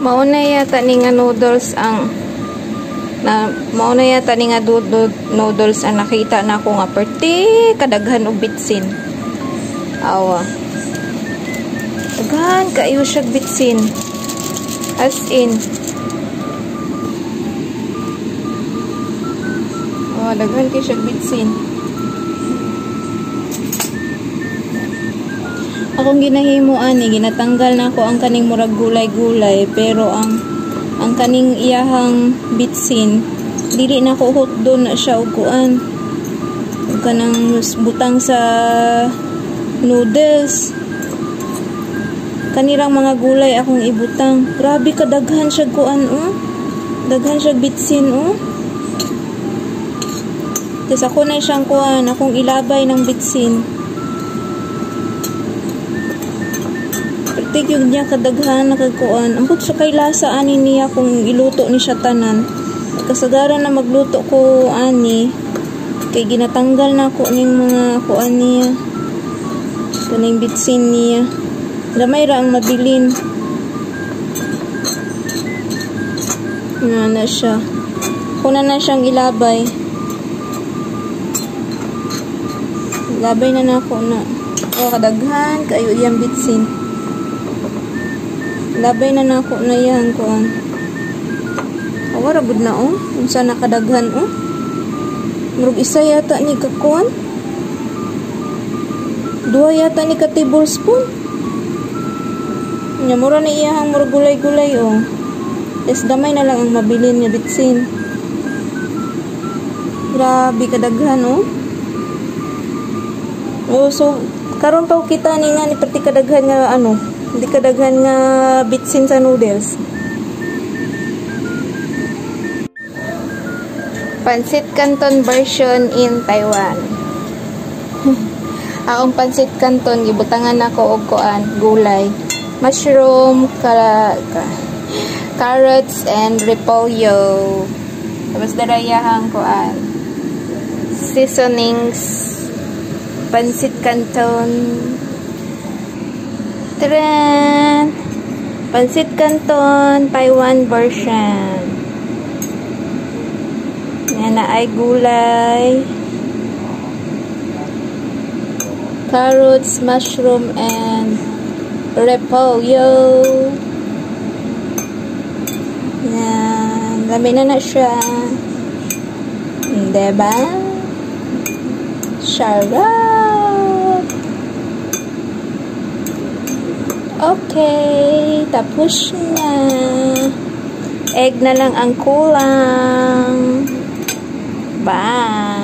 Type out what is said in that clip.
Mauna yata ni nga noodles ang mauna yata ni nga noodles ang nakita na ako nga perti kadaghan og bitsin. Awa. Daghan kaayo siya bitsin. As in. Awa, daghan kay siya bitsin. Akong ginahimuan ginatanggal na ako ang kaning murag gulay-gulay, pero ang kaning iyahang bitsin dili na ko hotdon na siya og kuan. Ug kanang butang sa noodles. Kanirang mga gulay akong ibutang. Grabe kadaghan siya kuan Daghan siya bitsin Tapos ako na siyang kuan, akong ilabay ng bitsin. Yung niya kadaghan nakagkuan. Ambot siya kay lasa ani niya kung iluto ni siya tanan. Kasagaran na magluto ko ani kay ginatanggal na ko ning mga kuan niya. Kaning bitsin niya. Gamay ra ang mabilin. Na siya. Kuna na siyang ilabay. Ilabay na nako na. O kadaghan kayo iyang bitsin. Labay na nako na yan kuan. Awara gud na unsa nakadaghan Murag isa yata ni kakuan. Duha yata ni ka tablespoon. Nya mura ni iyang murag gulay-gulay Yes, damay na lang ang mabilin nga bitsin. Grabe kadaghan so karon pa kita ni nga ni perti kadaghan nga hindi kadaghan nga bitsin sa noodles. Pancit Canton version in Taiwan. Akong pancit canton gibutangan ako og kuan, gulay, mushroom, carrots and repolyo. Tapos darayahang kuan, seasonings, pancit canton. Tadaan! Pancit Canton Taiwan version. Yan na ay gulay, carrots, mushroom, and repolyo. Yan. Dami na siya. Diba? Sarap! Okay, tapos na. Egg na lang ang kulang. Bye!